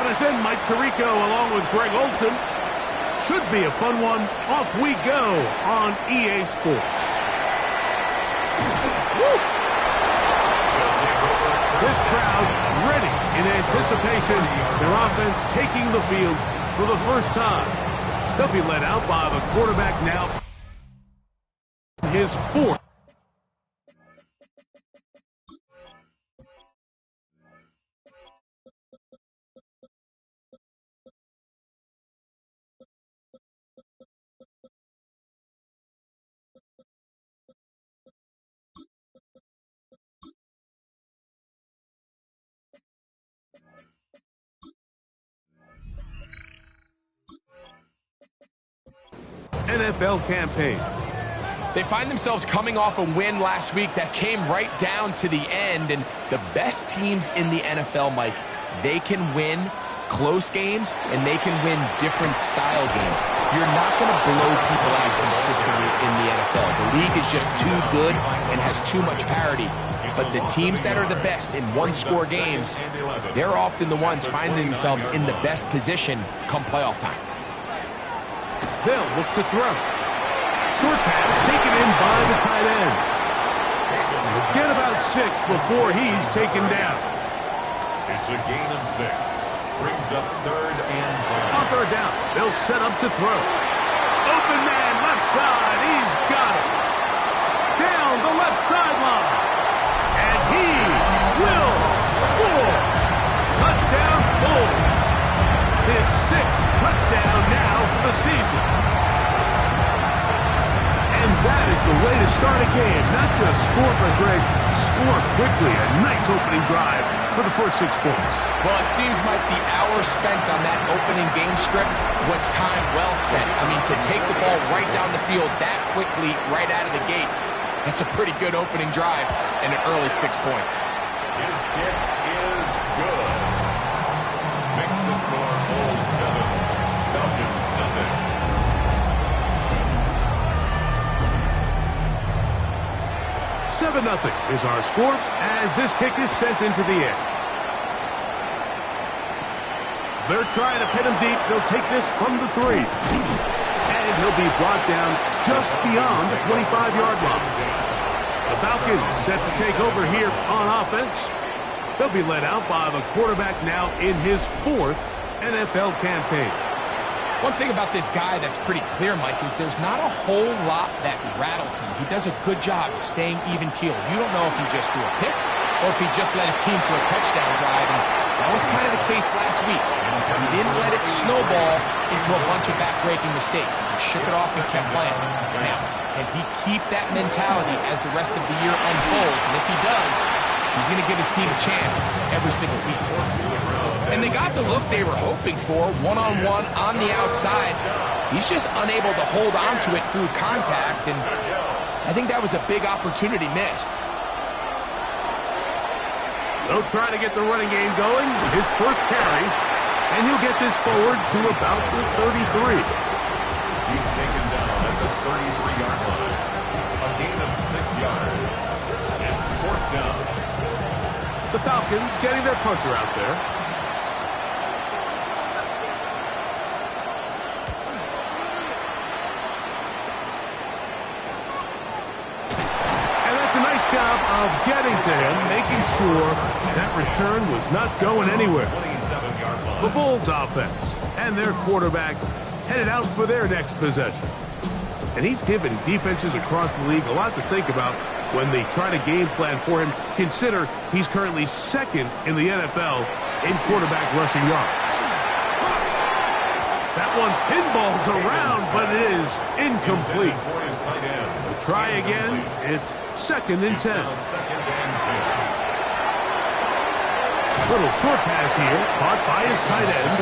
dropping us in. Mike Tirico along with Greg Olson. Should be a fun one. Off we go on EA Sports. Woo! This crowd ready in anticipation. Their offense taking the field for the first time. They'll be led out by the quarterback now. His fourth. NFL campaign. They find themselves coming off a win last week that came right down to the end, and the best teams in the NFL, Mike, they can win close games and they can win different style games. You're not going to blow people out consistently in the NFL. The league is just too good and has too much parity. But the teams that are the best in one-score games, they're often the ones finding themselves in the best position come playoff time. They'll look to throw. Short pass taken in by the tight end. He'll get about 6 before he's taken down. It's a gain of 6. Brings up 3rd and 5. On 3rd down, they'll set up to throw. Open man, left side. He's got it. Down the left sideline. And he will score. Touchdown Bulls. His 6th touchdown now for the season. And that is the way to start a game. Not just score, but Greg, score quickly. A nice opening drive for the first 6 points. Well, it seems like the hour spent on that opening game script was time well spent. I mean, to take the ball right down the field that quickly, right out of the gates, that's a pretty good opening drive and an early 6 points. His kick is good. Makes the score Bulls 7, Falcons nothing. 7-0 is our score as this kick is sent into the air. They're trying to pin him deep. They'll take this from the 3. And he'll be brought down just beyond the 25-yard line. The Falcons set to take over here on offense. They'll be led out by the quarterback now in his 4th NFL campaign. One thing about this guy that's pretty clear, Mike, is there's not a whole lot that rattles him. He does a good job staying even-keeled. You don't know if he just threw a pick or if he just led his team to a touchdown drive, and that was kind of the case last week. He didn't let it snowball into a bunch of back-breaking mistakes. He just shook it off and kept playing. Now, can he keep that mentality as the rest of the year unfolds? And if he does, he's going to give his team a chance every single week. And they got the look they were hoping for, one-on-one on the outside. He's just unable to hold on to it through contact, and I think that was a big opportunity missed. They'll try to get the running game going. His first carry, and he'll get this forward to about the 33. He's taken down at the 33-yard line. A gain of 6 yards. It's 4th down. The Falcons getting their punter out there. Job of getting to him, making sure that return was not going anywhere. The Bulls offense and their quarterback headed out for their next possession. And he's given defenses across the league a lot to think about when they try to game plan for him. Consider he's currently 2nd in the NFL in quarterback rushing yards. That one pinballs around, but it is incomplete. We'll try again. It's 2nd and 10. Little short pass here, caught by his tight end.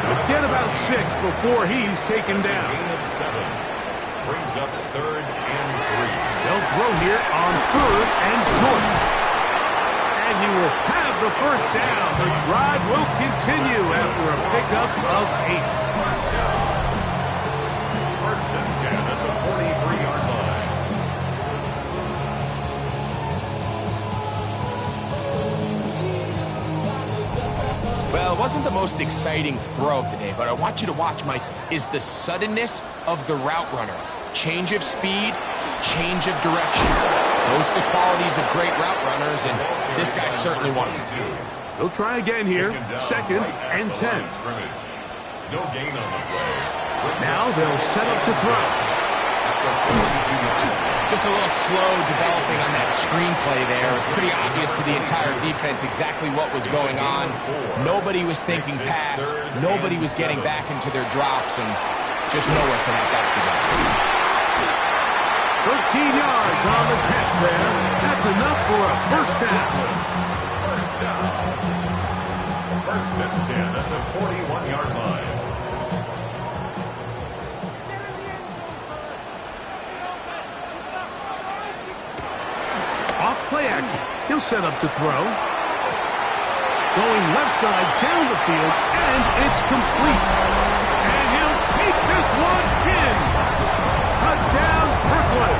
He'll get about 6 before he's taken down. Brings up 3rd and 3. They'll throw here on 3rd and short. And he will have the first down. The drive will continue after a pickup of 8. First and 10 at the 43-yard line. Well, wasn't the most exciting throw of the day, but I want you to watch, Mike, is the suddenness of the route runner. Change of speed, change of direction. Those are the qualities of great route runners, and this guy certainly one of them. They'll try again here. 2nd and 10. No gain on the play. Now they'll set up to throw. Just a little slow developing on that screenplay there. It was pretty obvious to the entire defense exactly what was going on. Nobody was thinking pass. Nobody was getting back into their drops, and just nowhere for that back to go. 13 yards on the catch there. That's enough for a first down. First down. 1st and 10 at the 41-yard line. Off play action. He'll set up to throw. Going left side down the field, and it's complete. And he'll take this one in. Touchdown, Brooklyn.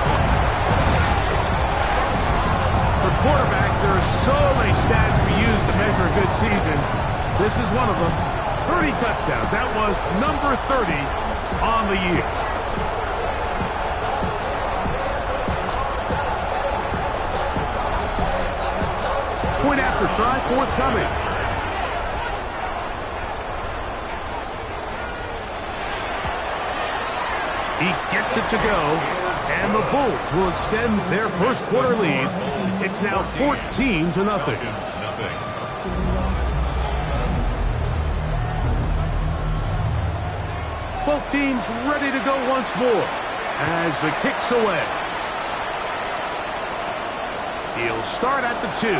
For quarterbacks, there are so many stats we use to measure a good season. This is one of them. 30 touchdowns. That was number 30 on the year. Point after try forthcoming. He gets it to go, and the Bulls will extend their first quarter lead. It's now 14-0. Both teams ready to go once more as the kick's away. He'll start at the 2.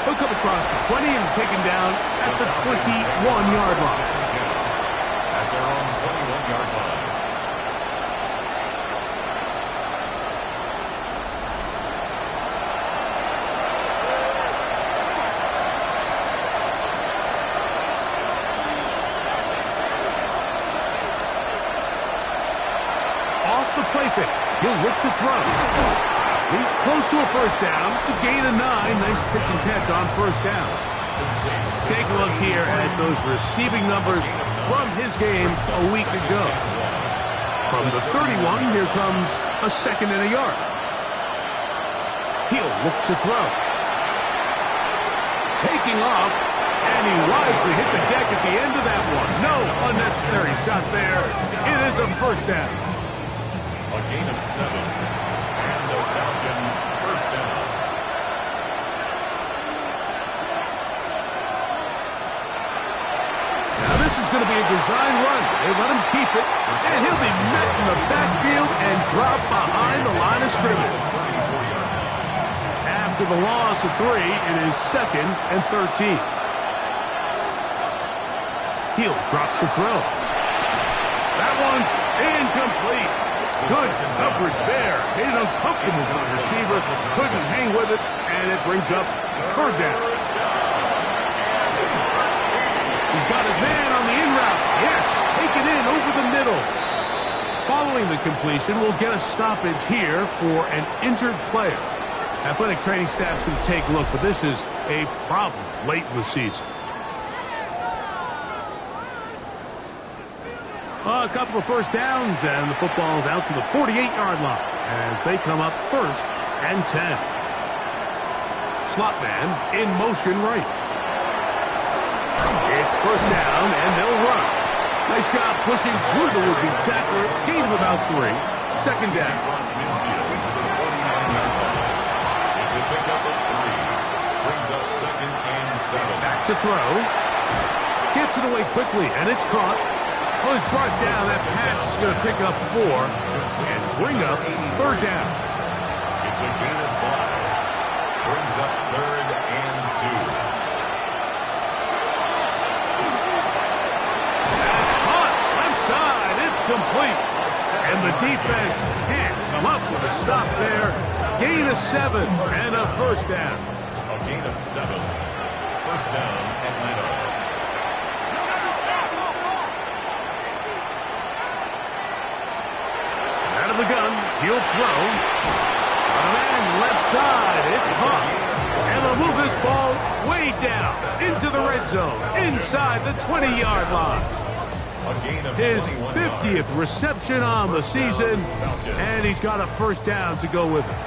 He'll come across the 20 and taken down at the 21-yard line. At their own 21-yard line. Off the play fake. He'll look to throw. He's close to a first down. To gain a 9. Nice pitch and catch on first down. Take a look here at those receiving numbers from his game a week ago. From the 31, here comes a 2nd and a yard. He'll look to throw. Taking off, and he wisely hit the deck at the end of that one. No unnecessary shot there. It is a first down. A gain of 7. And the Falcon first down. Now this is going to be a design run. They let him keep it, and he'll be met in the backfield and dropped behind the line of scrimmage. After the loss of 3, it is 2nd and 13. He'll drop the throw. That one's incomplete. Good coverage there. Made it uncomfortable for the receiver. Couldn't hang with it, and it brings up 3rd down. He's got his man on the in route. Yes, take it in over the middle. Following the completion, we'll get a stoppage here for an injured player. Athletic training staff's going to take a look, but this is a problem late in the season. A couple of first downs, and the football's out to the 48-yard line as they come up 1st and 10. Slot man in motion right. It's first down, and they'll run. Nice job pushing through the would-be tackler. Gain of about 3. 2nd down. It's a pickup of 3. Brings up 2nd and 7. Back to throw. Gets it away quickly, and it's caught. Oh, he's brought down. That pass is going to pick up 4 and bring up 3rd down. It's a gain of 5. Brings up 3rd and 2. That's caught. Left side. It's complete. And the defense can't come up with a stop there. Gain of 7 and a first down. A gain of 7. First down, Atlanta. Out of the gun, he'll throw. On a man left side, it's caught. And they'll move this ball way down into the red zone, inside the 20-yard line. His 50th reception on the season, and he's got a first down to go with it.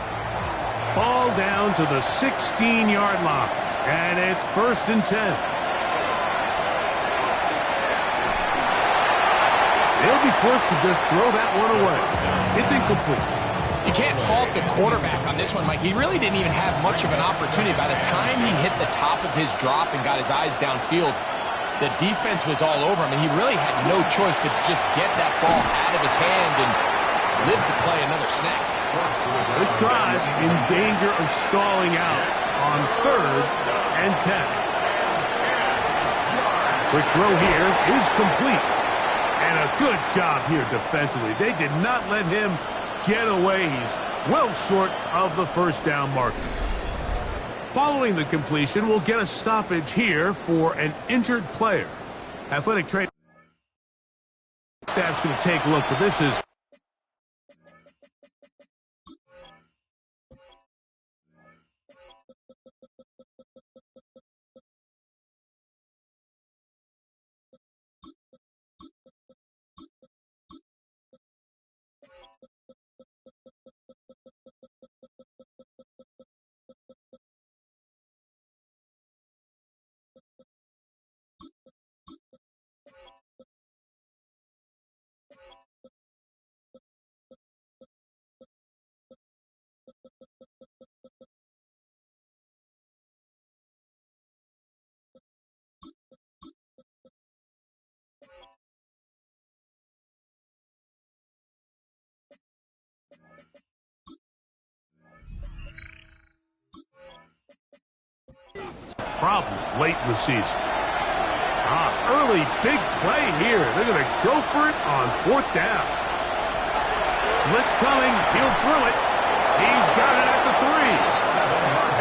Ball down to the 16-yard line, and it's 1st and 10. They'll be forced to just throw that one away. It's incomplete. You can't fault the quarterback on this one, Mike. He really didn't even have much of an opportunity. By the time he hit the top of his drop and got his eyes downfield, the defense was all over him, and he really had no choice but to just get that ball out of his hand and live to play another snap. This drive in danger of stalling out on 3rd and 10. Quick throw here is complete. And a good job here defensively. They did not let him get away. He's well short of the first down marker. Following the completion, we'll get a stoppage here for an injured player. Athletic training staff's going to take a look, but this is problem late in the season. Early big play here. They're going to go for it on 4th down. Blitz coming. He'll throw it. He's got it at the 3.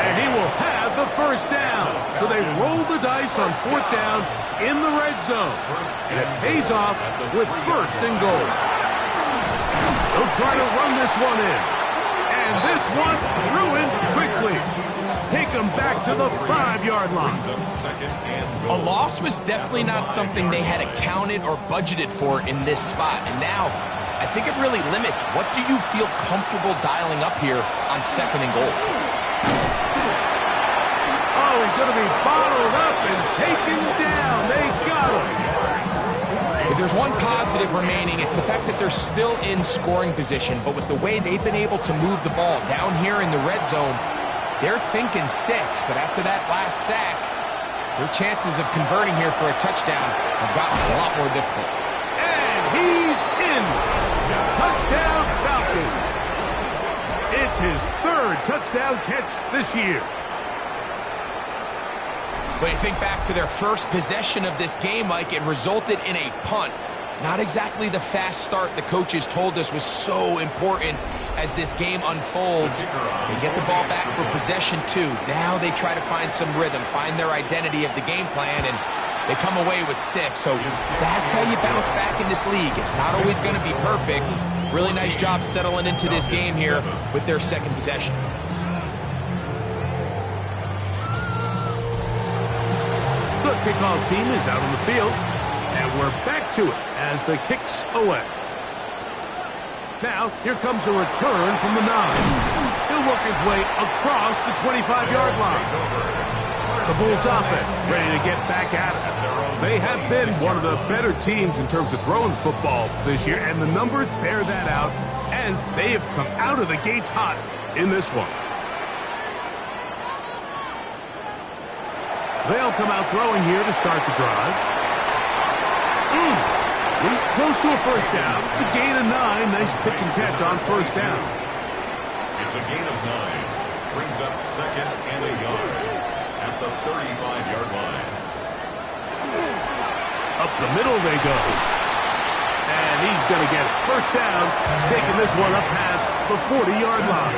And he will have the first down. So they roll the dice on 4th down in the red zone. And it pays off with 1st and goal. They'll try to run this one in. And this one ruined quickly. Take them back to the 5-yard line. A loss was definitely not something they had accounted or budgeted for in this spot. And now, I think it really limits what do you feel comfortable dialing up here on 2nd and goal. Oh, he's going to be bottled up and taken down. They got him. If there's one positive remaining, it's the fact that they're still in scoring position. But with the way they've been able to move the ball down here in the red zone, they're thinking 6, but after that last sack, their chances of converting here for a touchdown have gotten a lot more difficult. And he's in. Touchdown, Falcons. It's his 3rd touchdown catch this year. When you think back to their first possession of this game, Mike, it resulted in a punt. Not exactly the fast start the coaches told us was so important as this game unfolds. They get the ball back for possession 2. Now they try to find some rhythm, find their identity of the game plan, and they come away with 6. So that's how you bounce back in this league. It's not always going to be perfect. Really nice job settling into this game here with their 2nd possession. The kickoff team is out on the field, and we're back to it as the kick's away. Now, here comes a return from the 9. He'll work his way across the 25-yard line. The Bulls offense ready to get back at it. They have been one of the better teams in terms of throwing football this year, and the numbers bear that out, and they have come out of the gates hot in this one. They'll come out throwing here to start the drive. He's close to a first down. It's a gain of 9. Nice pitch and catch on 1st down. It's a gain of 9. Brings up 2nd and a yard at the 35-yard line. Up the middle they go. And he's going to get it. First down, taking this one up past the 40-yard line.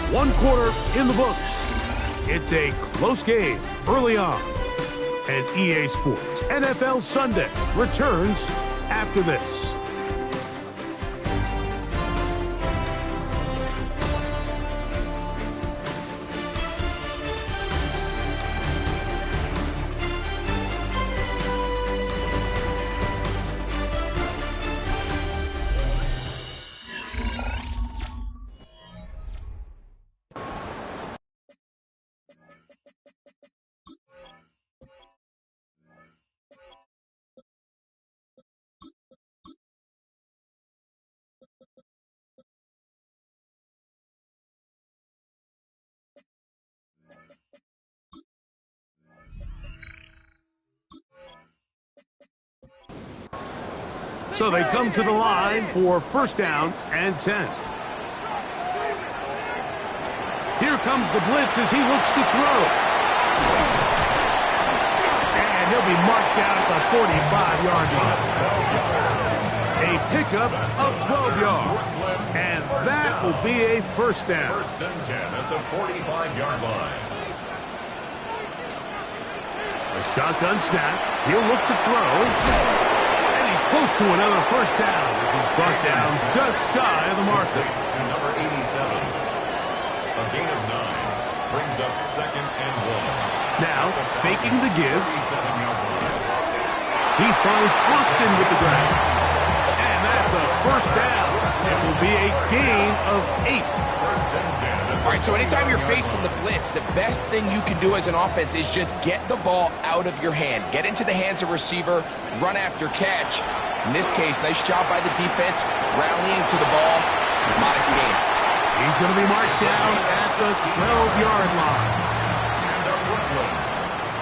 One quarter in the books. It's a close game early on. And EA Sports NFL Sunday returns after this. So they come to the line for first down and 10. Here comes the blitz as he looks to throw. And he'll be marked down at the 45-yard line. A pickup of 12 yards. And that will be a first down. First and 10 at the 45-yard line. A shotgun snap. He'll look to throw. And he's close to another first down as he's brought down just shy of the marker. To number 87. A gain of 9 brings up second and 1. Now, faking the give. 37-yard line. He finds Austin with the grab. And that's a first down. It will be a gain of 8. First and 10. All right, so anytime you're facing the blitz, the best thing you can do as an offense is just get the ball out of your hand. Get into the hands of receiver, run after catch. In this case, nice job by the defense, rallying to the ball. Modest gain. He's going to be marked down at the 12-yard line. And a Brooklyn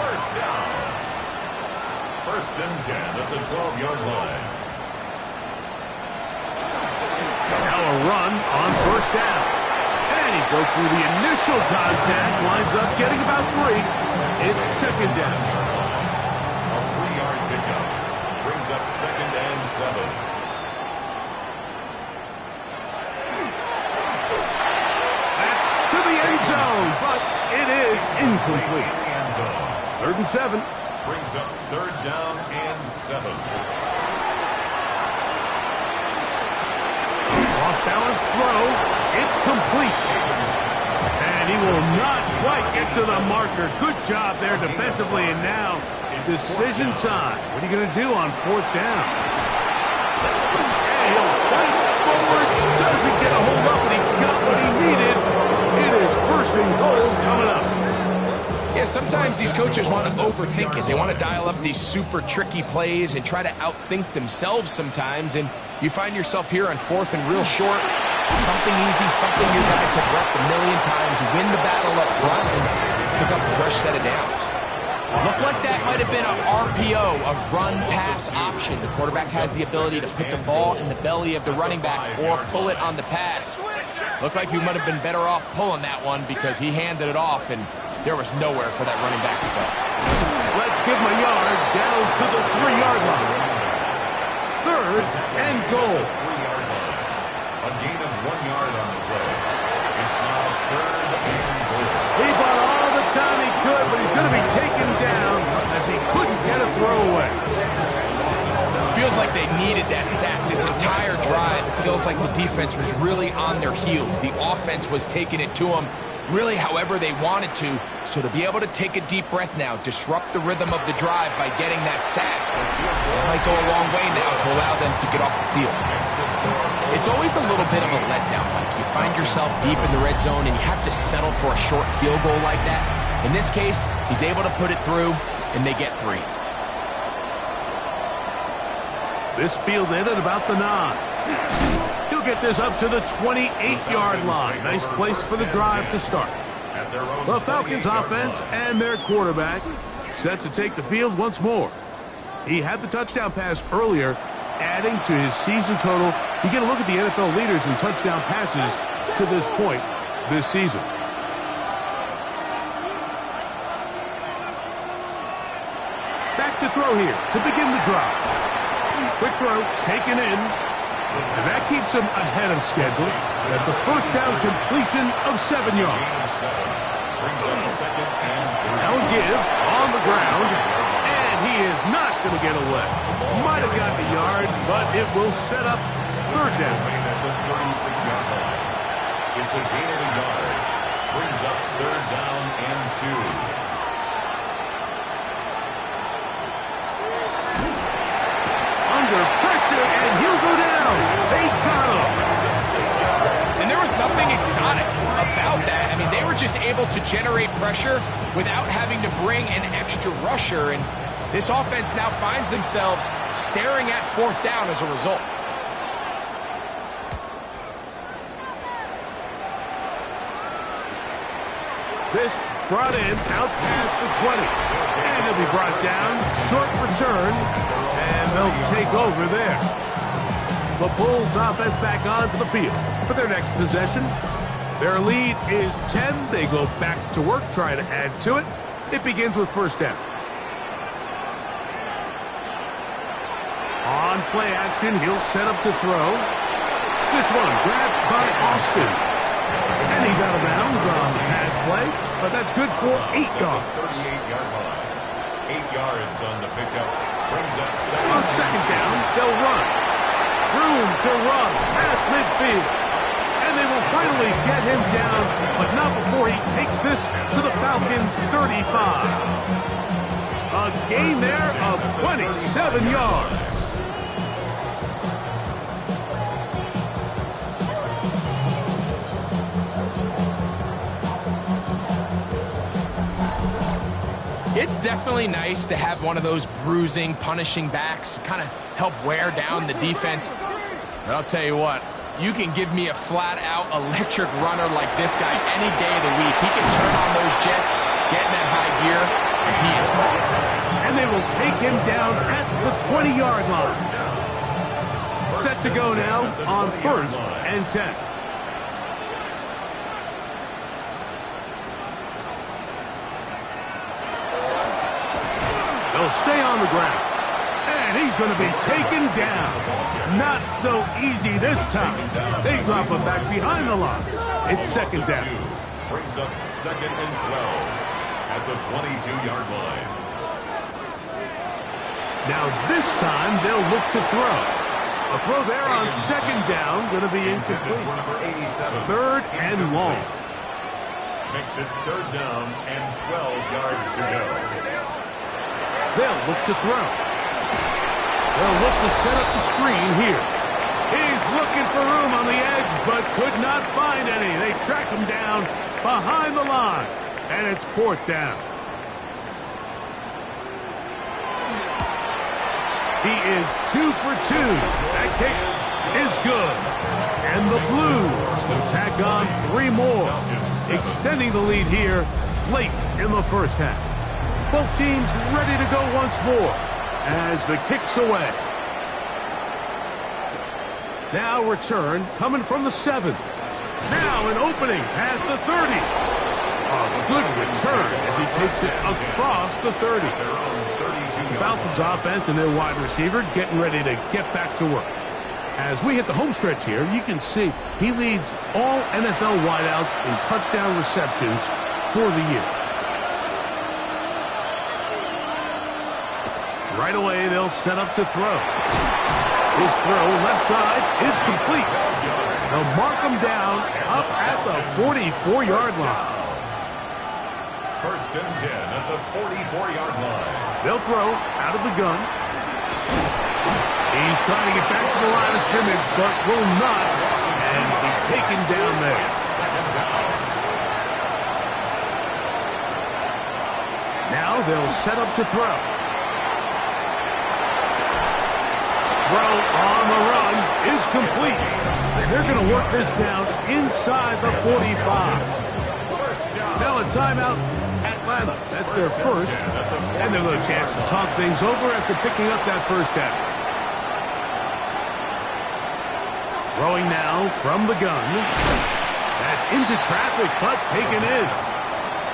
first down. First and 10 at the 12-yard line. Now a run on first down. And he broke through the initial contact, winds up getting about 3. It's second down. A 3-yard pickup brings up second and 7. To the end zone, but it is incomplete. End zone. Third and 7. Brings up third down and 7. Off-balance throw. It's complete. And he will not quite get to the marker. Good job there defensively, and now decision time. What are you going to do on fourth down? And he'll fight forward. Doesn't get a hold up, but he got what he needed. It is first and goal coming up. Yeah, sometimes these coaches want to overthink it. They want to dial up these super tricky plays and try to outthink themselves sometimes, and you find yourself here on fourth and real short. Something easy, something your guys have repped a million times. Win the battle up front and pick up a fresh set of downs. Looked like that might have been an RPO, a run-pass option. The quarterback has the ability to put the ball in the belly of the running back or pull it on the pass. Looked like you might have been better off pulling that one because he handed it off, and there was nowhere for that running back to go. Let's give him a yard down to the 3-yard line. Third and goal. 3-yard line. A gain of 1 yard on the play. It's now third and goal. He bought all the time he could, but he's going to be taken down as he couldn't get a throwaway. Feels like they needed that sack this entire drive. It feels like the defense was really on their heels. The offense was taking it to them really however they wanted to. So to be able to take a deep breath now, disrupt the rhythm of the drive by getting that sack, it might go a long way now to allow them to get off the field. It's always a little bit of a letdown. Like you find yourself deep in the red zone and you have to settle for a short field goal like that. In this case, he's able to put it through, and they get 3. This fielded at about the 9. He'll get this up to the 28-yard line. Nice place for the drive to start. The Falcons offense and their quarterback set to take the field once more. He had the touchdown pass earlier, adding to his season total. You get a look at the NFL leaders in touchdown passes to this point this season. Back to throw here to begin the drive. Quick throw, taken in, and that keeps him ahead of schedule. That's a first down completion of 7 yards. Now a give on the ground, and he is not going to get away. Might have gotten a yard, but it will set up third down. At the 36-yard line. It's a gain of a yard. Brings up third down and 2. Under pressure, and he'll go down. They got him. And there was nothing exotic about that. I mean, they were just able to generate pressure without having to bring an extra rusher. And this offense now finds themselves staring at fourth down as a result. This brought in out past the 20. And he'll be brought down. Short return. And they'll take over there. The Bulls offense back onto the field for their next possession. Their lead is 10. They go back to work, try to add to it. It begins with first down. On play action, he'll set up to throw. This one grabbed by Austin. And he's out of bounds on the pass play, but that's good for 8 yards. 38-yard line. 8 yards on the pickup. Brings up On second down, they'll run. Room to run past midfield. And they will finally get him down, but not before he takes this to the Falcons' 35. A gain there of 27 yards. It's definitely nice to have one of those bruising, punishing backs, kind of help wear down the defense. But I'll tell you what, you can give me a flat-out electric runner like this guy any day of the week. He can turn on those jets, get in that high gear, and he is gone. And they will take him down at the 20-yard line. Set to go now on first and 10. They'll stay on the ground. And he's going to be taken down. Not so easy this time. They drop him back behind the line. It's second down. Brings up second and 12 at the 22-yard line. Now this time they'll look to throw. A throw there on second down, going to be incomplete. Third and long. Makes it third down and 12 yards to go. They'll look to throw. They'll look to set up the screen here. He's looking for room on the edge, but could not find any. They track him down behind the line, and it's fourth down. He is 2 for 2. That kick is good. And the Blues will tack on 3 more, extending the lead here late in the first half. Both teams ready to go once more as the kick's away. Now return coming from the 7. Now an opening past the 30. A good return as he takes it across the 30. The Falcons offense and their wide receiver getting ready to get back to work. As we hit the home stretch here, you can see he leads all NFL wideouts in touchdown receptions for the year. Right away, they'll set up to throw. His throw left side is complete. They'll mark him down up at the 44-yard line. First and 10 at the 44-yard line. They'll throw out of the gun. He's trying to get back to the line of scrimmage, but will not, and be taken down there. Now they'll set up to throw. Throw on the run is complete. They're going to work this down inside the 45. Now a timeout, Atlanta. That's their first. And they'll have a chance to talk things over after picking up that first down. Throwing now from the gun. That's into traffic, but taken in.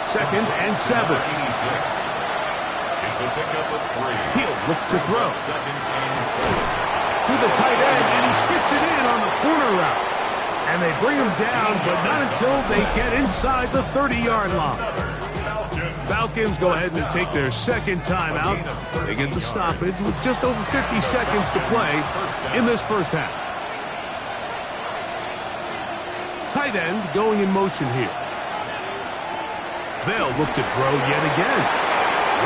Second and 7. It's a pickup of 3. He'll look to throw. Second and 7. To the tight end, and he fits it in on the corner route. And they bring him down, but not until they get inside the 30-yard line. Falcons go ahead and take their second timeout. They get the stoppage with just over 50 seconds to play in this first half. Tight end going in motion here. They'll look to throw yet again.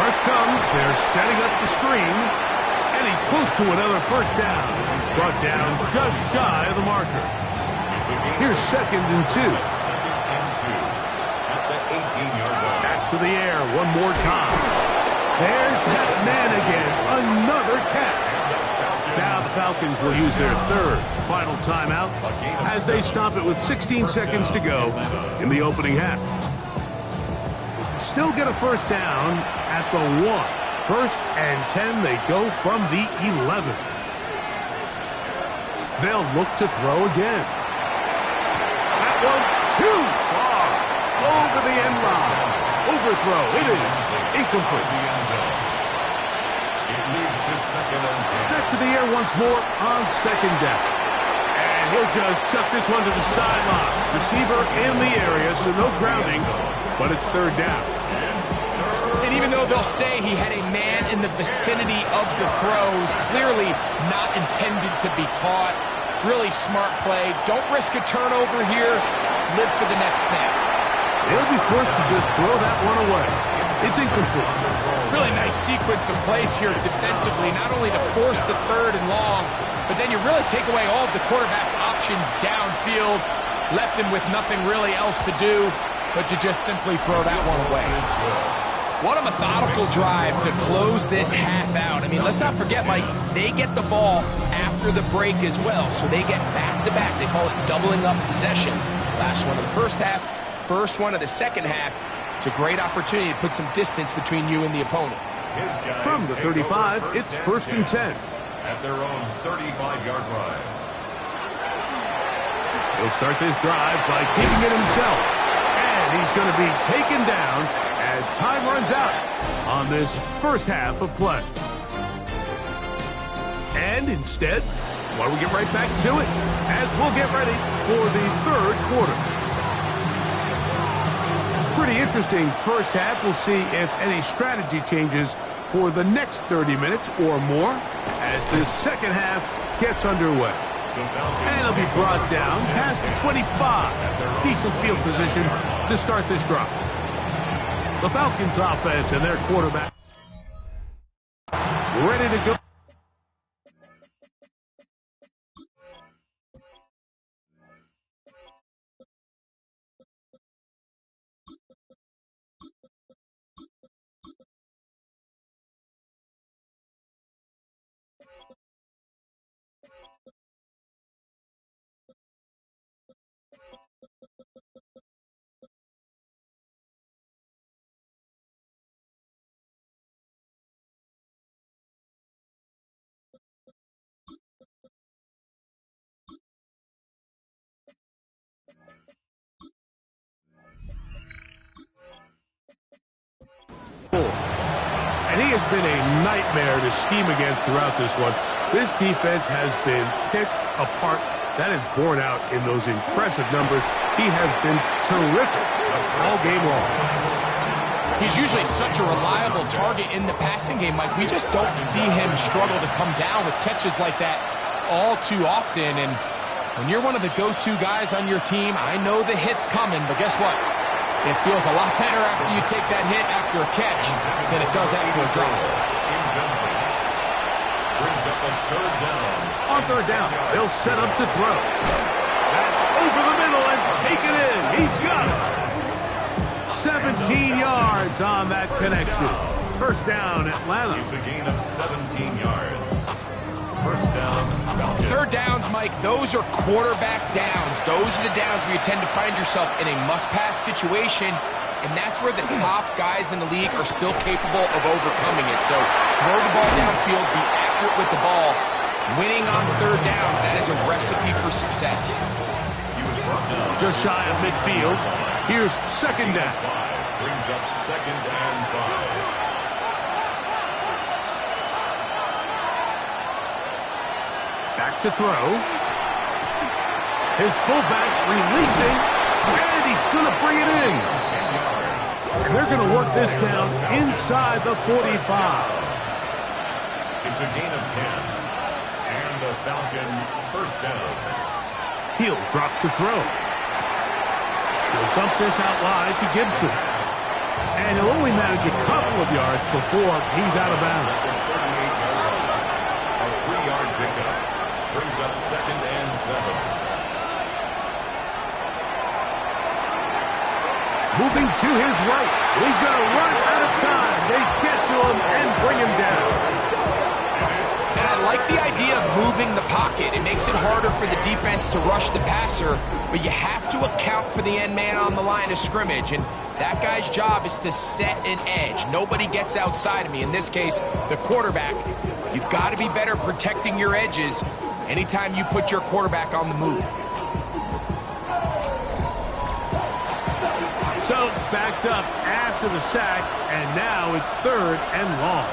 Rush comes. They're setting up the screen. And he's close to another first down as he's brought down just shy of the marker. Here's second and 2. Second and 2 at the 18-yard line. Back to the air one more time. There's that man again. Another catch. Now the Falcons will use their third final timeout as they stop it with 16 seconds to go in the opening half. Still get a first down at the 1. First and 10, they go from the 11. They'll look to throw again. That one too far. Over the end line. Overthrow. It is incomplete. It leads to 2nd and 10. Back to the air once more on 2nd down. And he'll just chuck this one to the sideline. Receiver in the area, so no grounding, but it's 3rd down. And even though they'll say he had a man in the vicinity of the throws, clearly not intended to be caught. Really smart play. Don't risk a turnover here. Live for the next snap. They'll be forced to just throw that one away. It's incomplete. Really nice sequence of plays here defensively, not only to force the 3rd and long, but then you really take away all of the quarterback's options downfield, left him with nothing really else to do but to just simply throw that one away. What a methodical drive to close this half out. I mean, let's not forget, Mike, they get the ball after the break as well, so they get back-to-back. They call it doubling up possessions. Last one of the first half, first one of the second half. It's a great opportunity to put some distance between you and the opponent. From the 35, it's 1st and 10. At their own 35-yard line. He'll start this drive by keeping it himself. And he's going to be taken down as time runs out on this first half of play. And instead, why don't we get right back to it as we'll get ready for the 3rd quarter. Pretty interesting first half. We'll see if any strategy changes for the next 30 minutes or more as this second half gets underway. And it'll be brought down past the 25. Decent field position to start this drive. The Falcons offense and their quarterback ready to go. And he has been a nightmare to scheme against throughout this one. This defense has been picked apart. That is borne out in those impressive numbers. He has been terrific all game long. He's usually such a reliable target in the passing game, Mike. We just don't see him struggle to come down with catches like that all too often. And when you're one of the go-to guys on your team, I know the hit's coming, but guess what? It feels a lot better after you take that hit after a catch than it does after a drop. Brings up a 3rd down. On 3rd down, they'll set up to throw. That's over the middle and take it in. He's got it. 17 yards on that connection. 1st down, Atlanta. It's a gain of 17 yards. 1st down, Falcons. 3rd downs, Mike, those are quarterback downs. Those are the downs where you tend to find yourself in a must-pass situation, and that's where the top guys in the league are still capable of overcoming it. So throw the ball downfield, be accurate with the ball. Winning on 3rd downs, that is a recipe for success. He was brought down. Just shy of midfield. Here's 2nd down. Brings up 2nd and 5. Back to throw. His fullback releasing, and he's going to bring it in. And they're going to work this down inside the 45. It's a gain of 10. And the Falcon 1st down. He'll drop to throw. He'll dump this out wide to Gibson. And he'll only manage a couple of yards before he's out of bounds. A 3-yard pickup. Brings up 2nd and 7. Moving to his right. He's going to run out of time. They get to him and bring him down. And I like the idea of moving the pocket. It makes it harder for the defense to rush the passer, but you have to account for the end man on the line of scrimmage. And that guy's job is to set an edge. Nobody gets outside of me. In this case, the quarterback. You've got to be better protecting your edges. anytime you put your quarterback on the move. So backed up after the sack, and now it's 3rd and long.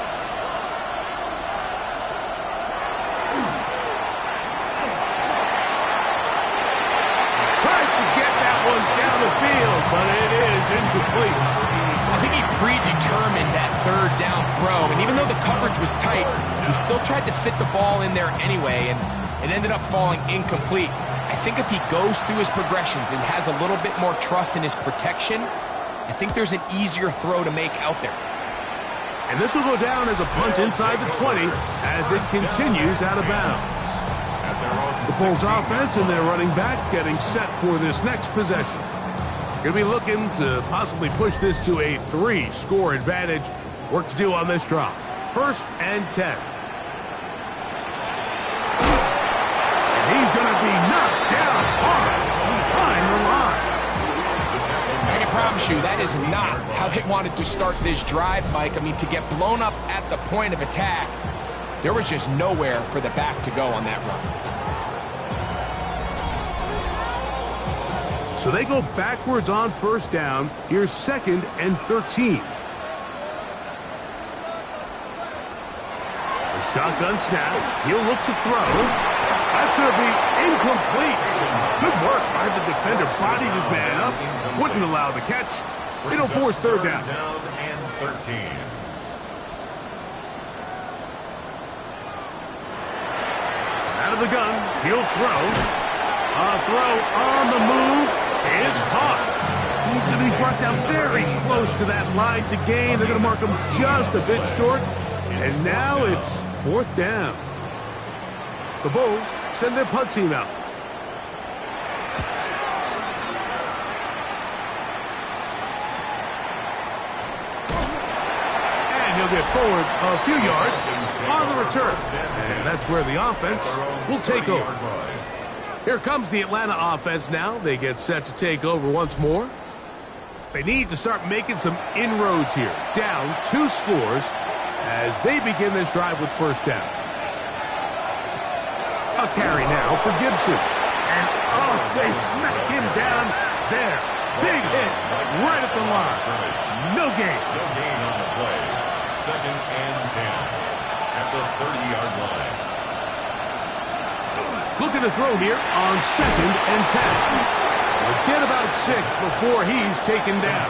Tries to get that one down the field, but it is incomplete. I think he predetermined that 3rd down throw, and even though the coverage was tight, he still tried to fit the ball in there anyway, and it ended up falling incomplete. I think if he goes through his progressions and has a little bit more trust in his protection, I think there's an easier throw to make out there. And this will go down as a punt inside the 20 as it continues out of bounds. The Bulls offense and their running back getting set for this next possession. Going to be looking to possibly push this to a 3-score advantage. Work to do on this drive. 1st and 10. He's going to be knocked down hard behind the line. I can promise you that is not how they wanted to start this drive, Mike. I mean, to get blown up at the point of attack, there was just nowhere for the back to go on that run. So they go backwards on 1st down. Here's 2nd and 13. The shotgun snap. He'll look to throw. That's going to be incomplete. Good work by the defender. Bodied his man up. Wouldn't allow the catch. It'll force 3rd down. And 13. Out of the gun. He'll throw. A throw on the move is caught. He's going to be brought down very close to that line to gain. They're going to mark him just a bit short. And now it's 4th down. The Bulls send their punt team out. And he'll get forward a few yards on the return. And that's where the offense will take over. Here comes the Atlanta offense now. They get set to take over once more. They need to start making some inroads here. Down 2 scores as they begin this drive with 1st down. A carry now for Gibson. And, oh, they smack him down there. Big hit right at the line. No gain. No gain on the play. 2nd and 10 at the 30-yard line. Looking to throw here on 2nd and 10. We'll get about 6 before he's taken down.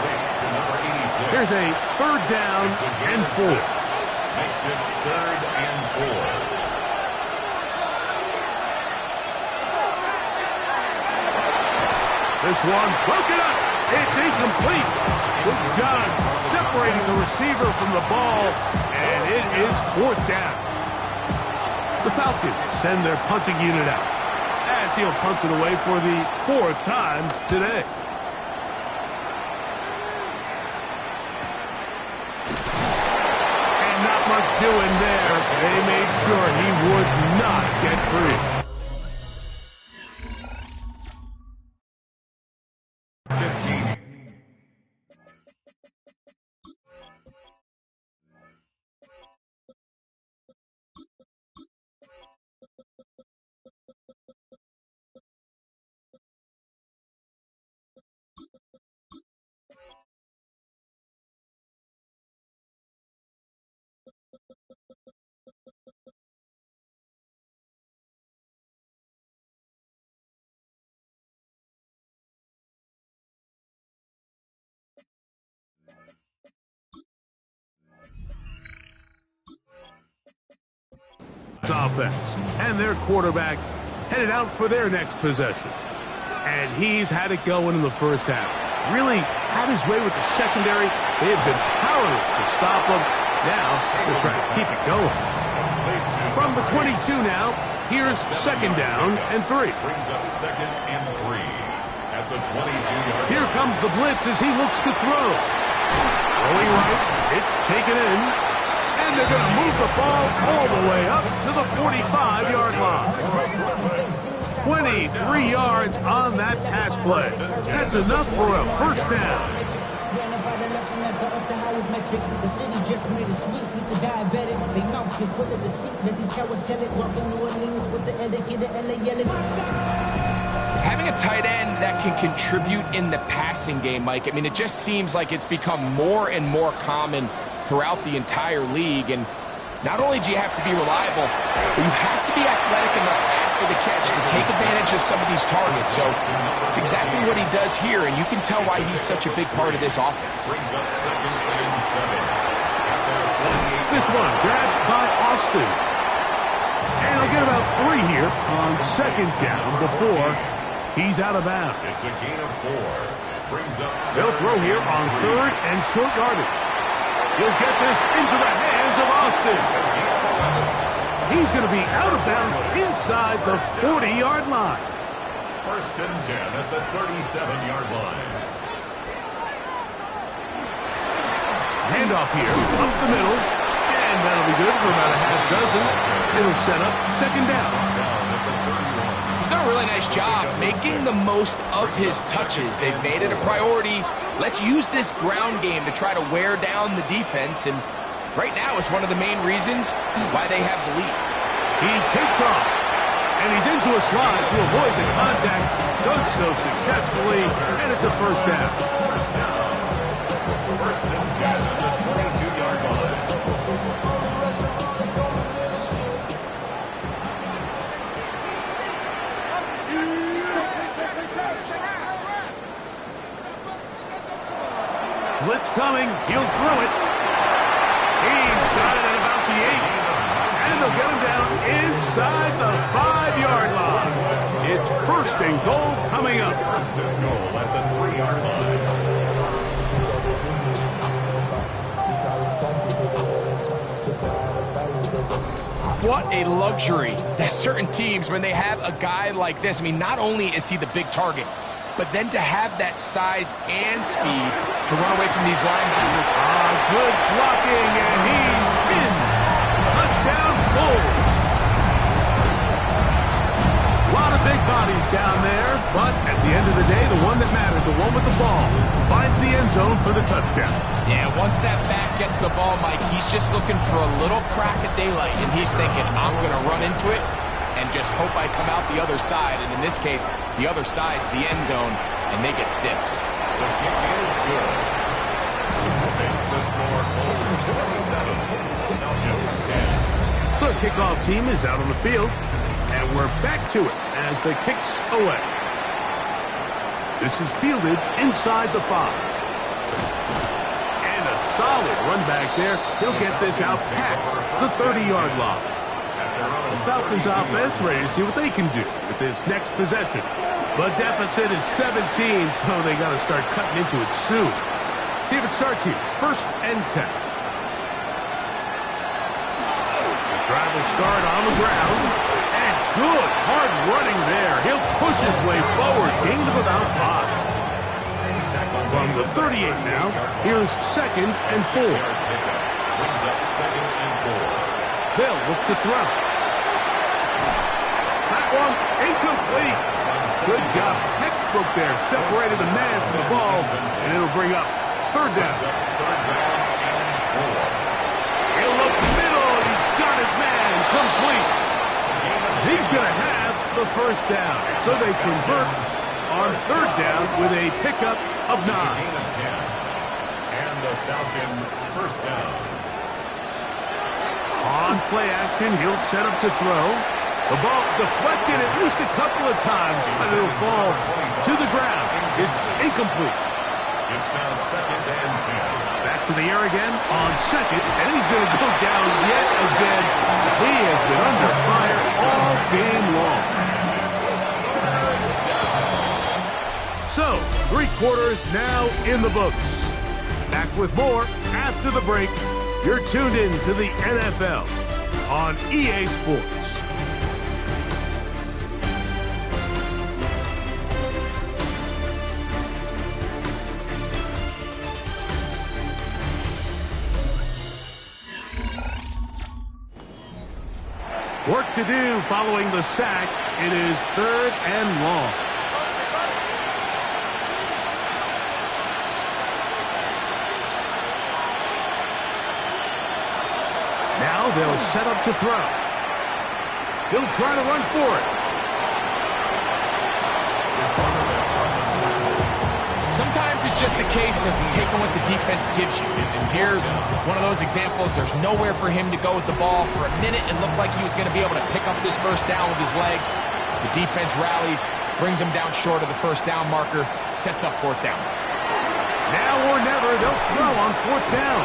Here's a 3rd down and 4. Makes it 3rd and 4. This one broken up. It's incomplete. Good job separating the receiver from the ball, and it is 4th down. The Falcons send their punting unit out as he'll punt it away for the 4th time today. And not much doing there. They made sure he would not get free. 15. Offense and their quarterback headed out for their next possession, and he's had it going in the 1st half. Really had his way with the secondary. They have been powerless to stop him. Now they're trying to keep it going. From the 22 now, here's 2nd down and 3. Brings up 2nd and 3 at the 22-yard line. Here comes the blitz as he looks to throw. Going right, it's taken in. And they're going to move the ball all the way up to the 45-yard line. 23 yards on that pass play. That's enough for a 1st down. the diabetic. They mouth get full of deceit. Let these cowards tell it. Walking New Orleans with the etiquette of LA yelling. Having a tight end that can contribute in the passing game, Mike, I mean, it just seems like it's become more and more common throughout the entire league. And not only do you have to be reliable, but you have to be athletic enough after the catch to take advantage of some of these targets. So it's exactly what he does here, and you can tell why he's such a big part of this offense. Brings up 2nd and 7. This one grabbed by Austin. And he'll get about 3 here on 2nd down before he's out of bounds. It's a gain of 4. Brings up. They'll throw here on 3rd and short yardage. He'll get this into the hands of Austin. He's going to be out of bounds inside the 40-yard line. 1st and 10 at the 37-yard line. Handoff here, up the middle, and that'll be good for about a half dozen. It'll set up 2nd down. He's done a really nice job making the most of his touches. They've made it a priority. Let's use this ground game to try to wear down the defense, and right now it's one of the main reasons why they have the lead. He takes off, and he's into a slide to avoid the contact. Does so successfully, and it's a 1st down. 1st and 10 at the 22-yard line. Blitz coming. He'll throw it. He's got it at about the 8. And they'll get him down inside the 5-yard line. It's 1st and goal coming up. 1st and goal at the 3-yard line. What a luxury that certain teams, when they have a guy like this, I mean, not only is he the big target, but then to have that size and speed to run away from these linebackers. Good blocking, and he's in. Touchdown, Bulls. A lot of big bodies down there, but at the end of the day, the one that mattered, the one with the ball, finds the end zone for the touchdown. Yeah, once that back gets the ball, Mike, he's just looking for a little crack of daylight, and he's thinking, I'm going to run into it and just hope I come out the other side. And in this case, the other side's the end zone, and they get 6. The kick is good. Since the score closes 27, Falcons 10. The kickoff team is out on the field, and we're back to it as the kick's away. This is fielded inside the 5. And a solid run back there. He'll get this out past the 30-yard line. The Falcons offense ready to see what they can do with this next possession. The deficit is 17, so they got to start cutting into it soon. See if it starts here. 1st and 10. The drive will start on the ground. And good hard running there. He'll push his way forward. Gain of about 5. From the 38 now, here's 2nd and 4. Brings up 2nd and 4. They'll look to throw. That one incomplete. Good job. Textbook there. Separated the man from the ball, and it'll bring up 3rd down. He'll look middle. He's got his man complete. He's going to have the 1st down. So they convert on 3rd down with a pickup of 9. And the Falcon 1st down. On play action, he'll set up to throw. The ball deflected at least a couple of times, but it'll fall to the ground. It's incomplete. It's now 2nd and 10. Back to the air again on 2nd, and he's going to go down yet again. He has been under fire all game long. So, 3 quarters now in the books. Back with more after the break. You're tuned in to the NFL on EA Sports. Work to do following the sack. It is 3rd and long. they'll set up to throw. He'll try to run for it. Sometimes it's just a case of taking what the defense gives you. And here's one of those examples. There's nowhere for him to go with the ball. For a minute, it looked like he was going to be able to pick up this first down with his legs. The defense rallies, brings him down short of the first down marker, sets up fourth down. Now or never, they'll throw on fourth down.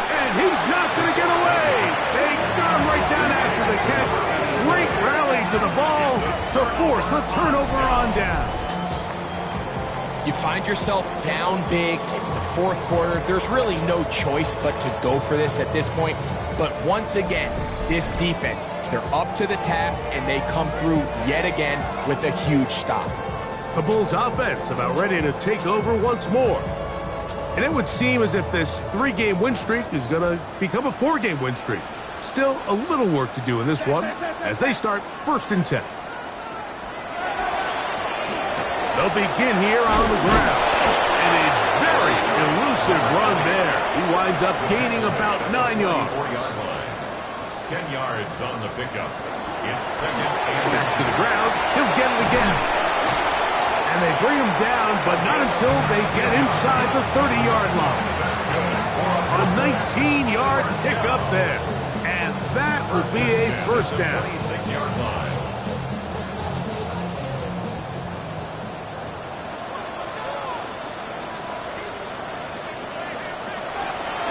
And he's not going to get away. They got him right down after the catch. Great rally to the ball to force a turnover on down. You find yourself down big. It's the fourth quarter. There's really no choice but to go for this at this point. But once again, this defense, they're up to the task, and they come through yet again with a huge stop. The Bulls offense about ready to take over once more. And it would seem as if this 3-game win streak is going to become a 4-game win streak. Still a little work to do in this one as they start 1st and 10. They'll begin here on the ground. And a very elusive run there. He winds up gaining about 9 yards. 10 yards on the pickup. It's second and back to the ground. He'll get it again. And they bring him down, but not until they get inside the 30-yard line. A 19-yard pickup there. And that will be a first down. 26-yard line.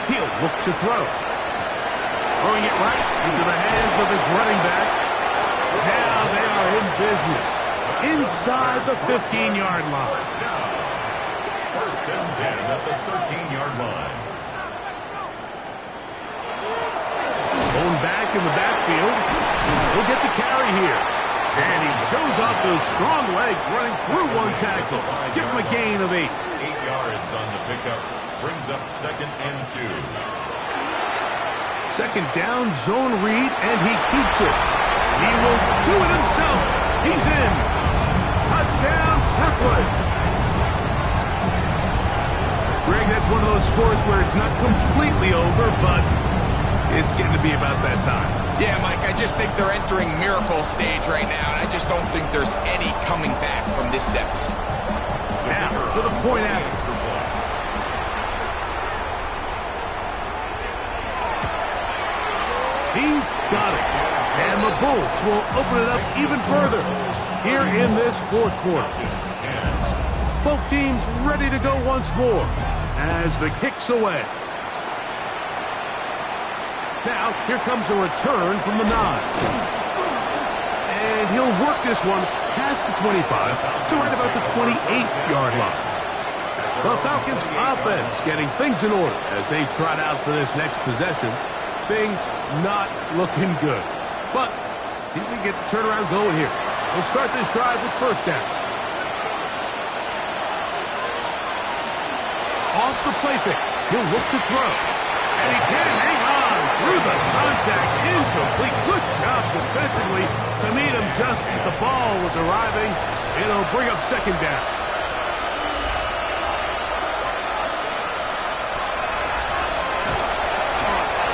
He'll look to throw. Throwing it right into the hands of his running back. Now they are in business. Inside the 15-yard line. First and 10 at the 13-yard line. Going back in the backfield. He'll get the carry here. And he shows off those strong legs running through one tackle. Give him a gain of 8. 8 yards on the pickup. Brings up second and 2. Second down, zone read, and he keeps it. He will do it himself. He's in. Touchdown, Brooklyn. Greg, that's one of those scores where it's not completely over, but it's getting to be about that time. Yeah, Mike, I just think they're entering miracle stage right now, and I just don't think there's any coming back from this deficit. Now, for the point after. He's got it. And the Bulls will open it up even further here in this fourth quarter. Both teams ready to go once more as the kick's away. Now, here comes a return from the 9. And he'll work this one past the 25 to right about the 28-yard line. The Falcons offense getting things in order as they trot out for this next possession. Things not looking good. But see if they get the turnaround going here. We'll start this drive with first down. Off the play fake. He'll look to throw. And he can hang on through the contact. Incomplete. Good job defensively to meet him just as the ball was arriving. It'll bring up second down.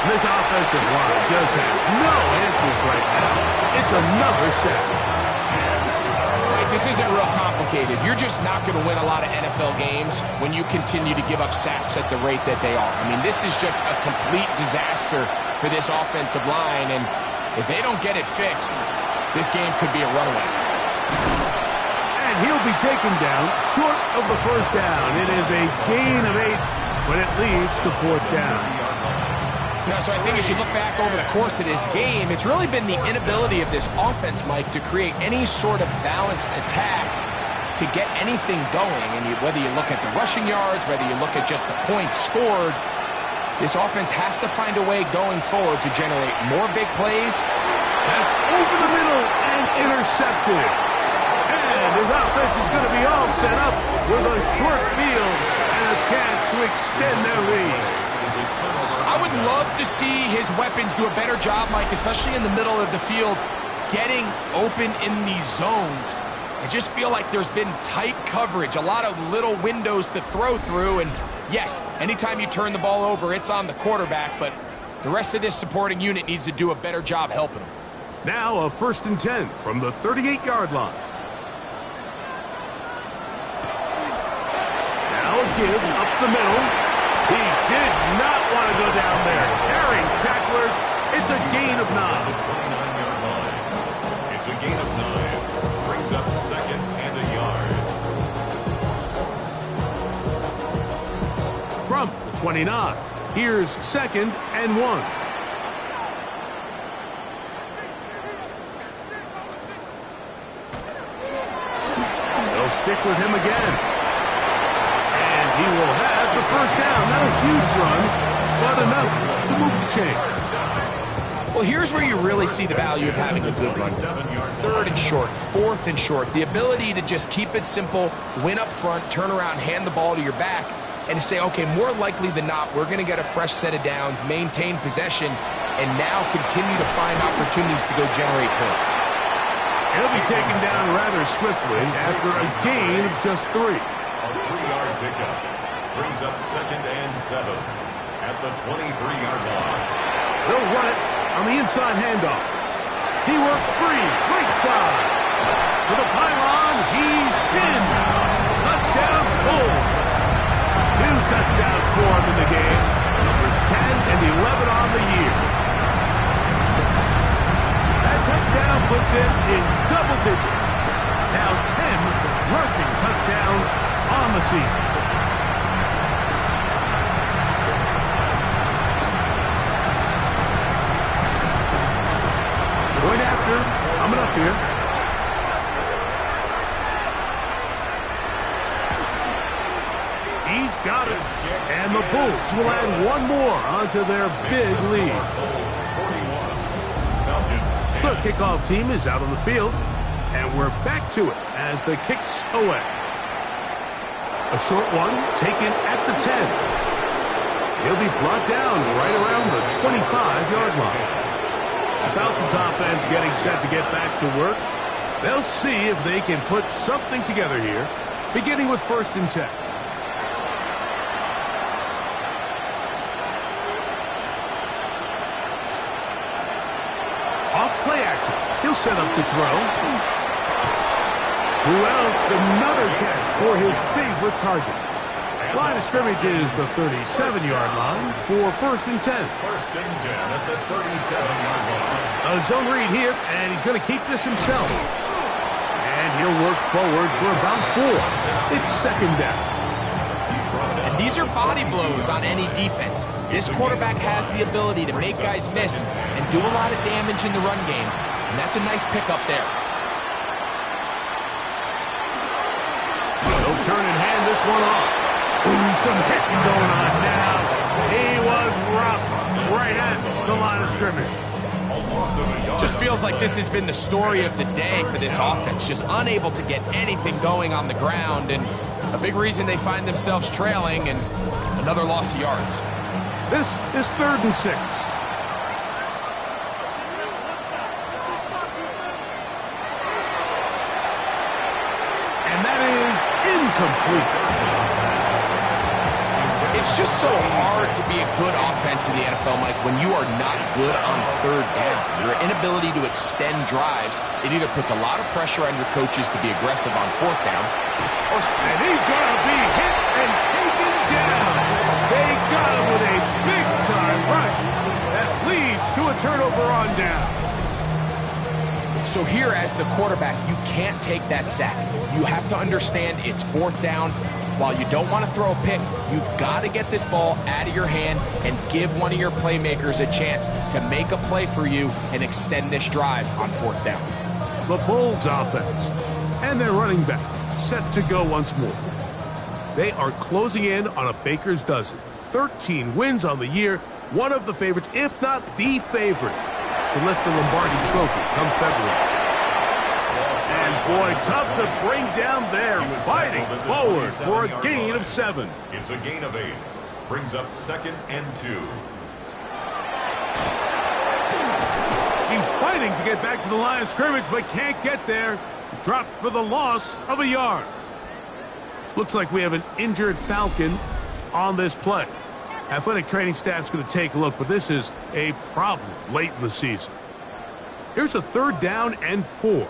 This offensive line just has no answers right now. It's another sack. Right, this isn't real complicated. You're just not going to win a lot of NFL games when you continue to give up sacks at the rate that they are. I mean, this is just a complete disaster for this offensive line, and if they don't get it fixed, this game could be a runaway. And he'll be taken down short of the first down. It is a gain of 8, but it leads to fourth down. You know, so I think as you look back over the course of this game, it's really been the inability of this offense, Mike, to create any sort of balanced attack to get anything going. And whether you look at the rushing yards, whether you look at just the points scored, this offense has to find a way going forward to generate more big plays. That's over the middle and intercepted. And his offense is going to be all set up with a short field and a chance to extend their lead. I would love to see his weapons do a better job, Mike, especially in the middle of the field, getting open in these zones. I just feel like there's been tight coverage, a lot of little windows to throw through, and yes, anytime you turn the ball over, it's on the quarterback, but The rest of this supporting unit needs to do a better job helping him. Now a 1st and 10 from the 38-yard line. Now a give up the middle. He did not want to go down there. Carrying tacklers. It's a gain of 9. 29-yard line. It's a gain of 9. Brings up 2nd and a yard. From the 29, here's 2nd and 1. They'll stick with him again. And he will have the 1st down. Not a huge run, but enough to move the chains. Well, here's where you really see the value of having a good run. 3rd and short, 4th and short. The ability to just keep it simple, win up front, turn around, hand the ball to your back, and to say, okay, more likely than not, we're going to get a fresh set of downs, maintain possession, and now continue to find opportunities to go generate points. He'll be taken down rather swiftly after a gain of just 3. A 3-yard pickup. Brings up 2nd and 7 at the 23-yard line. They'll run it on the inside handoff. He works free, right side. To the pylon, he's in. Touchdown, Bulls. 2 touchdowns for him in the game. Numbers 10 and 11 on the year. That touchdown puts him in double digits. Now 10 rushing touchdowns on the season. Point after, coming up here. He's got it. And the Bulls will add one more onto their big lead. The kickoff team is out on the field, and we're back to it as the kick's away. A short one taken at the 10. He'll be brought down right around the 25-yard line. The Falcons offense getting set to get back to work. They'll see if they can put something together here, beginning with 1st and 10. Off play action. He'll set up to throw. Who else? Another catch for his favorite target. Line of scrimmage is the 37-yard line for 1st and 10. 1st and 10 at the 37-yard line. A zone read here, and he's going to keep this himself. And he'll work forward for about 4. It's 2nd down. And these are body blows on any defense. This quarterback has the ability to make guys miss and do a lot of damage in the run game. And that's a nice pickup there. He'll turn and hand this one off. Ooh, some hitting going on now. He was rocked right at the line of scrimmage. Just feels like this has been the story of the day for this offense. Just unable to get anything going on the ground, and a big reason they find themselves trailing and another loss of yards. This is 3rd and 6. And that is incomplete. It's just so hard to be a good offense in the NFL, Mike, when you are not good on 3rd down. Your inability to extend drives, it either puts a lot of pressure on your coaches to be aggressive on 4th down, And he's going to be hit and taken down. They got him with a big-time rush that leads to a turnover on down. So here, as the quarterback, you can't take that sack. You have to understand it's 4th down. While you don't want to throw a pick, you've got to get this ball out of your hand and give one of your playmakers a chance to make a play for you and extend this drive on 4th down. The Bulls offense and their running back set to go once more. They are closing in on a baker's dozen. 13 wins on the year, one of the favorites, if not the favorite, to lift the Lombardi Trophy come February. And boy, tough to bring down there, fighting forward for a gain of 7. It's a gain of 8. Brings up 2nd and 2. He's fighting to get back to the line of scrimmage, but can't get there. Dropped for the loss of a yard. Looks like we have an injured Falcon on this play. Athletic training staff's going to take a look, but this is a problem late in the season. Here's a 3rd down and 4.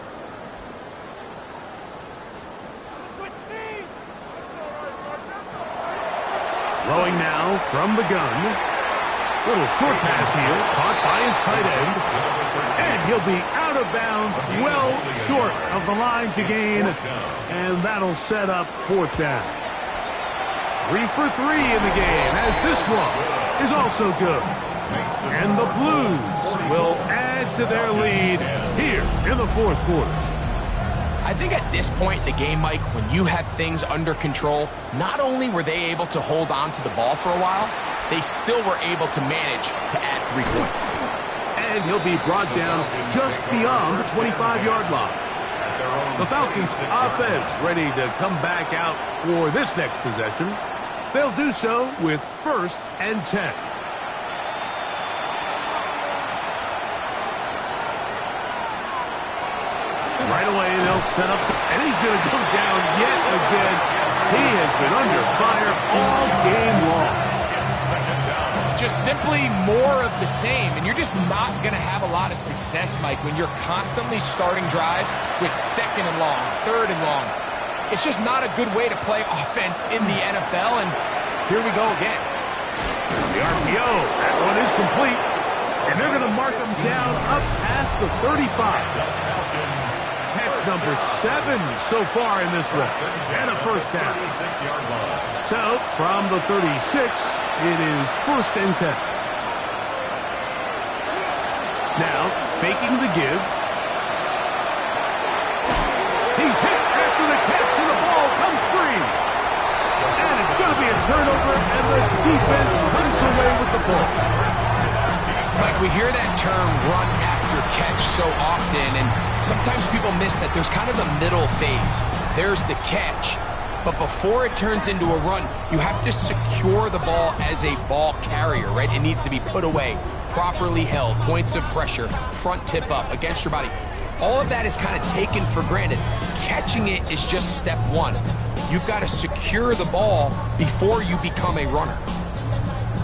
Throwing now from the gun. Little short pass here, caught by his tight end. And he'll be out of bounds, well short of the line to gain. And that'll set up 4th down. 3 for 3 in the game, as this one is also good. And the Blues will add to their lead here in the 4th quarter. I think at this point in the game, Mike, when you have things under control, not only were they able to hold on to the ball for a while, they still were able to manage to add 3 points. And he'll be brought down just beyond the 25-yard line. The Falcons offense ready to come back out for this next possession. They'll do so with 1st and 10. Right away, they'll set up, and he's going to go down yet again. He has been under fire all game long. Just simply more of the same, and you're just not going to have a lot of success, Mike, when you're constantly starting drives with 2nd and long, 3rd and long. It's just not a good way to play offense in the NFL, and here we go again. The RPO, that one is complete, and they're going to mark them down up past the 35. Catch number 7 so far in this one, and a 1st down. So, from the 36, it is 1st and 10. Now, faking the give. He's hit after the catch, and the ball comes free. And it's going to be a turnover, and the defense comes away with the ball. Mike, we hear that term run after catch so often, and sometimes people miss that there's kind of a middle phase. There's the catch, but before it turns into a run, you have to secure the ball as a ball carrier, right? It needs to be put away, properly held, points of pressure, front tip up against your body. All of that is kind of taken for granted. Catching it is just step 1. You've got to secure the ball before you become a runner.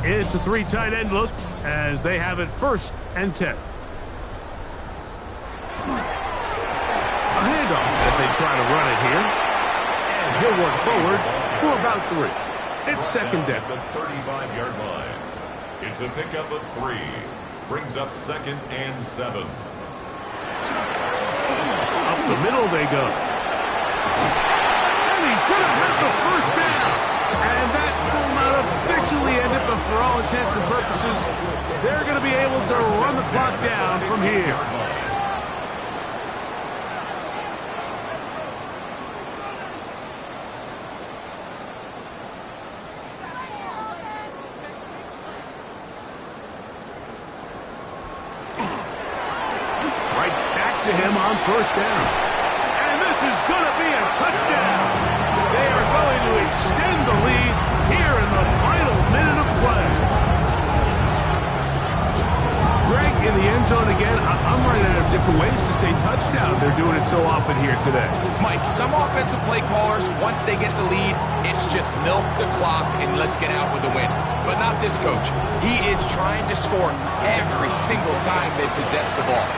It's a 3 tight end look as they have it 1st and 10. A handoff as they try to run it here. And he'll work forward for about 3. It's 2nd down. The 35-yard line. It's a pickup of 3. Brings up 2nd and 7. Up the middle they go. And he's going to have the 1st down. And that will not officially end it, but for all intents and purposes, they're going to be able to run the clock down from here. Right back to him on 1st down. And this is going to be a touchdown. They are going to extend the lead here in the final minute of play. Greg, in the end zone again, I'm running out of different ways to say touchdown. They're doing it so often here today. Mike, some offensive play callers, once they get the lead, it's just milk the clock and let's get out with a win. But not this coach. He is trying to score every single time they possess the ball.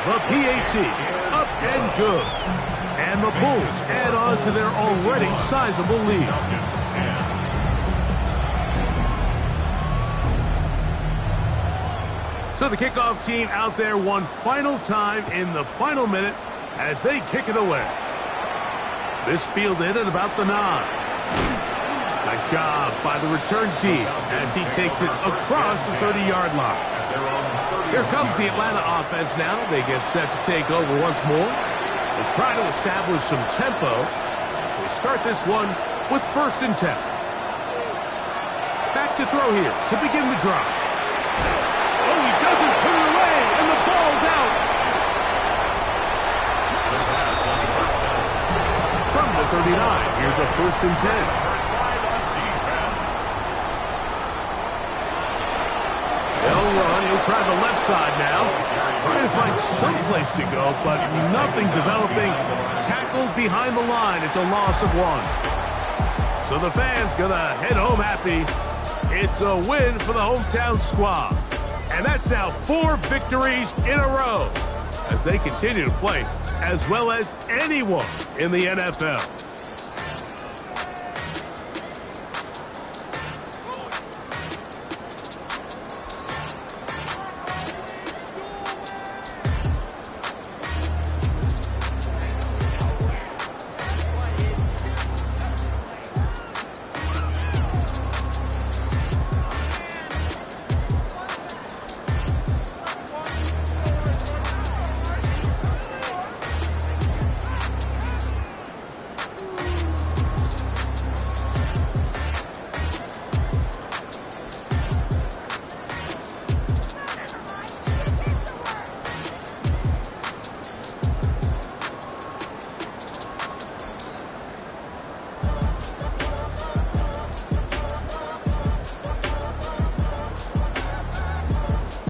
The PAT, up and good. And the Bulls add on to their already sizable lead. So the kickoff team out there one final time in the final minute as they kick it away. This fielded at about the 9. Nice job by the return team as he takes it across the 30-yard line. Here comes the Atlanta offense now. They get set to take over once more. They'll try to establish some tempo as they start this one with 1st and 10. Back to throw here to begin the drive. Oh, he doesn't put it away, and the ball's out. From the 39, here's a 1st and 10. They'll run. He'll will try the left side now. Trying to find some place to go, but nothing developing. Tackled behind the line. It's a loss of 1. So the fans gonna head home happy. It's a win for the hometown squad. And that's now 4 victories in a row as they continue to play as well as anyone in the NFL.